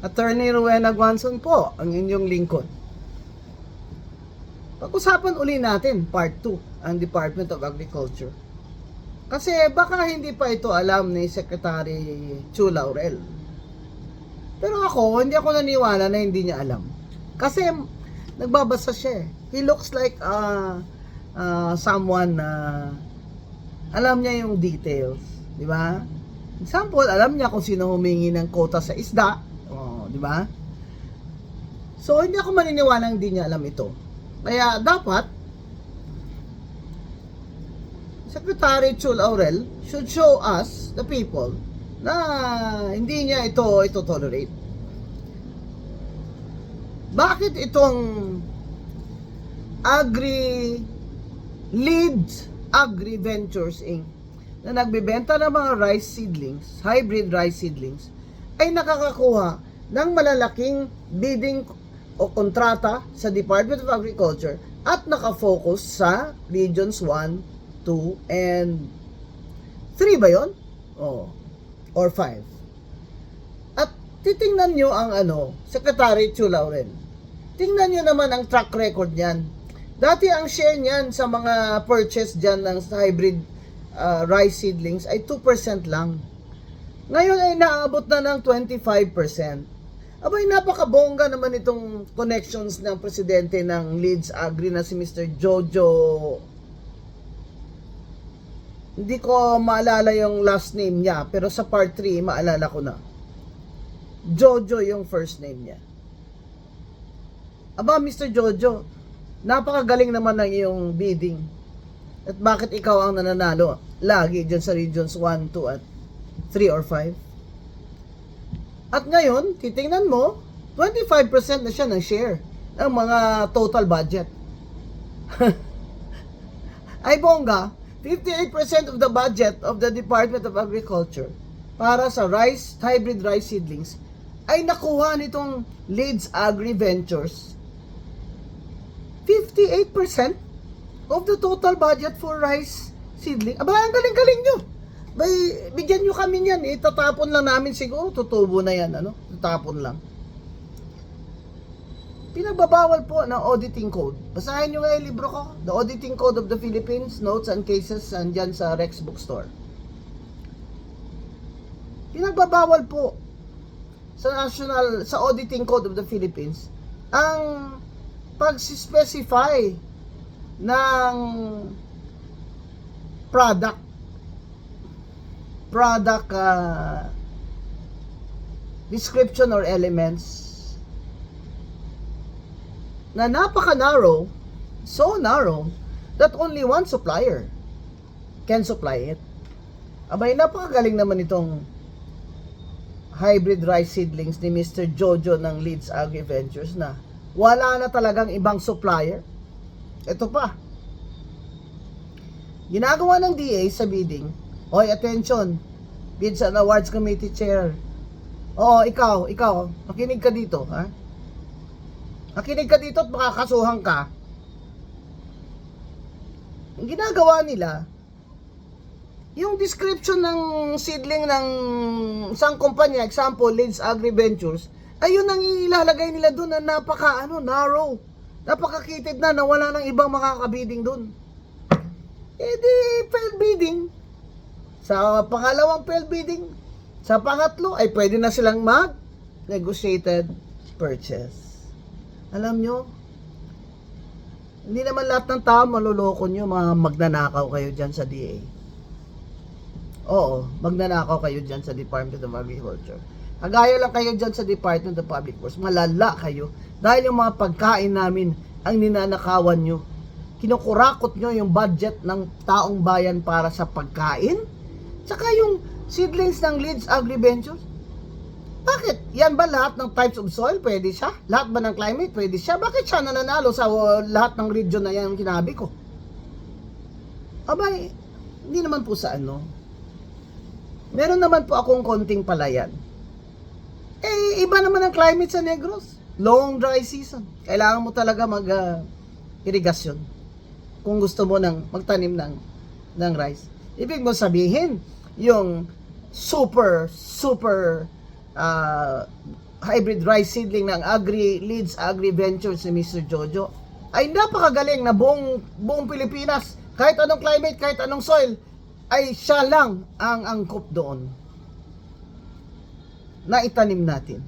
Attorney Rowena Guanzon po, ang inyong lingkod. Pag-usapan uli natin, part 2, ang Department of Agriculture. Kasi baka hindi pa ito alam ni Secretary Chu Laurel. Pero hindi ako naniwala na hindi niya alam. Kasi nagbabasa siya eh. He looks like someone na alam niya yung details. Di ba? Example, alam niya kung sino humingi ng quota sa isda. Di ba? So, hindi ako maniniwala hindi niya alam ito. Kaya, dapat, Secretary Chu Laurel should show us, the people, na hindi niya ito tolerate. Bakit itong Leeds Agri Ventures Inc. na nagbebenta ng mga rice seedlings, hybrid rice seedlings, ay nakakakuha ng malalaking bidding o kontrata sa Department of Agriculture at nakafocus sa Regions 1, 2, and 3 ba yun? Or 5. At titingnan nyo ang Secretary Chu Laurel. Tingnan nyo naman ang track record niyan. Dati ang share niyan sa mga purchase dyan ng hybrid rice seedlings ay 2% lang. Ngayon ay naabot na ng 25%. Abay, napakabongga naman itong connections ng presidente ng Leeds Agri na si Mr. Jojo. Hindi ko maalala yung last name niya, pero sa part 3, maalala ko na. Jojo yung first name niya. Aba, Mr. Jojo, napakagaling naman ng iyong bidding. At bakit ikaw ang nananalo lagi dyan sa Regions 1, 2, at 3 or 5? At ngayon, titingnan mo, 25% na siya ng share ng mga total budget. Ay bongga, 58% of the budget of the Department of Agriculture para sa hybrid rice seedlings ay nakuha nitong Leeds Agri Ventures. 58% of the total budget for rice seedling. Aba, ang galing-galing nyo. Bigyan nyo kami niyan, tatapon lang namin siguro, tutubo na yan, tatapon lang. Pinagbabawal po ng auditing code. Basahin nyo nga yung libro ko, The Auditing Code of the Philippines, Notes and Cases, andyan sa Rex Bookstore. Pinagbabawal po sa Auditing Code of the Philippines ang pag-specify ng product description or elements na napaka-narrow, so narrow, that only one supplier can supply it. Abay, napakagaling naman itong hybrid rice seedlings ni Mr. Jojo ng Leeds Agri Ventures na wala na talagang ibang supplier. Ito pa. Ginagawa ng DA sa bidding. Hoy, attention. Bids and Awards Committee Chair. Ikaw, makinig ka dito, ha? Makinig ka dito at makakasuhan ka. Ang ginagawa nila, yung description ng seedling ng isang kumpanya, example, Leeds Agri Ventures, ayun ang ilalagay nila doon na narrow. Napakakitid na wala nang ibang makakabidding doon. Di failed bidding. Sa pangalawang failed bidding, sa pangatlo ay pwede na silang mag-negotiated purchase. Alam nyo, hindi naman lahat ng tao maluloko nyo, mga magnanakaw kayo dyan sa DA. Oo, magnanakaw kayo dyan sa Department of Agriculture. Kagaya lang kayo dyan sa Department of Public Works, malala kayo. Dahil yung mga pagkain namin ang ninanakawan nyo. Kinukurakot nyo yung budget ng taong bayan para sa pagkain. Tsaka yung seedlings ng Leeds Agri Ventures. Bakit? Yan ba lahat ng types of soil? Pwede siya? Lahat ba ng climate? Pwede siya? Bakit siya nananalo sa lahat ng region na yan kinabi ko? Abay, hindi naman po sa Meron naman po akong konting palayan. Iba naman ang climate sa Negros. Long dry season. Kailangan mo talaga mag-irigasyon. Kung gusto mo magtanim ng rice. Ibig mo sabihin, yung super hybrid rice seedling ng Leeds Agri Ventures ni Mr. Jojo ay napakagaling na buong Pilipinas, kahit anong climate, kahit anong soil, ay siya lang ang angkop doon na itanim natin.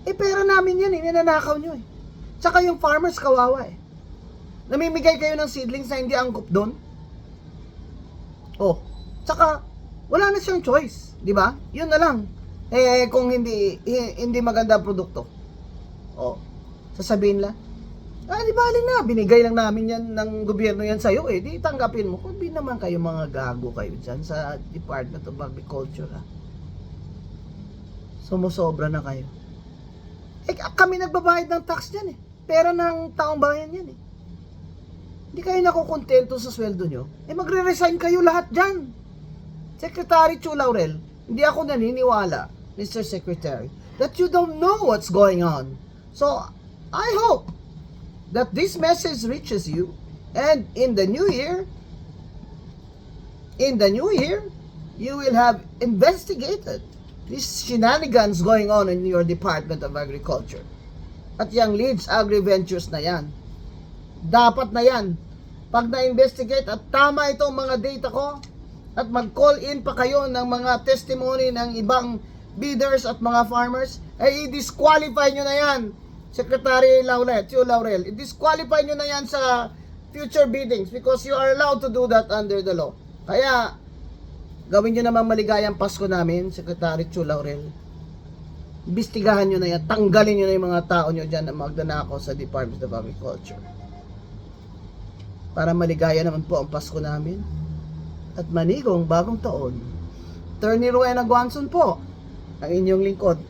Pera namin yan, ninanakaw nyo Tsaka yung farmers kawawa namimigay kayo ng seedlings na hindi angkop doon. Tsaka wala na siyang choice, di ba? Yun na lang. Kung hindi maganda ang produkto. Sasabihin lang, di bali na, binigay lang namin yan ng gobyerno yan sa'yo di tanggapin mo. Kung di naman kayo mga gago kayo dyan sa Department of Agriculture Sumusobra na kayo. Kami nagbabayad ng tax dyan Pera ng taong bayan yan Hindi kayo nakukontento sa sweldo nyo, magre-resign kayo lahat dyan. Secretary Chu Laurel, hindi ako naniniwala, Mr. Secretary, that you don't know what's going on. So, I hope that this message reaches you, and in the new year, you will have investigated these shenanigans going on in your Department of Agriculture. At yung Leeds Agri Ventures na yan, dapat na yan, pag na-investigate at tama itong mga data ko, at mag-call in pa kayo ng mga testimony ng ibang bidders at mga farmers, i-disqualify nyo na yan, Secretary Laurel, i-disqualify nyo na yan sa future biddings because you are allowed to do that under the law. Kaya, gawin nyo naman maligayang Pasko namin, Secretary Chu Laurel. Imbestigahan nyo na yan, tanggalin nyo na yung mga tao nyo dyan na magdanakaw sa Department of Agriculture. Para maligaya naman po ang Pasko namin. At manigong bagong taon. Attorney Rowena Guanzon po, ang inyong lingkod.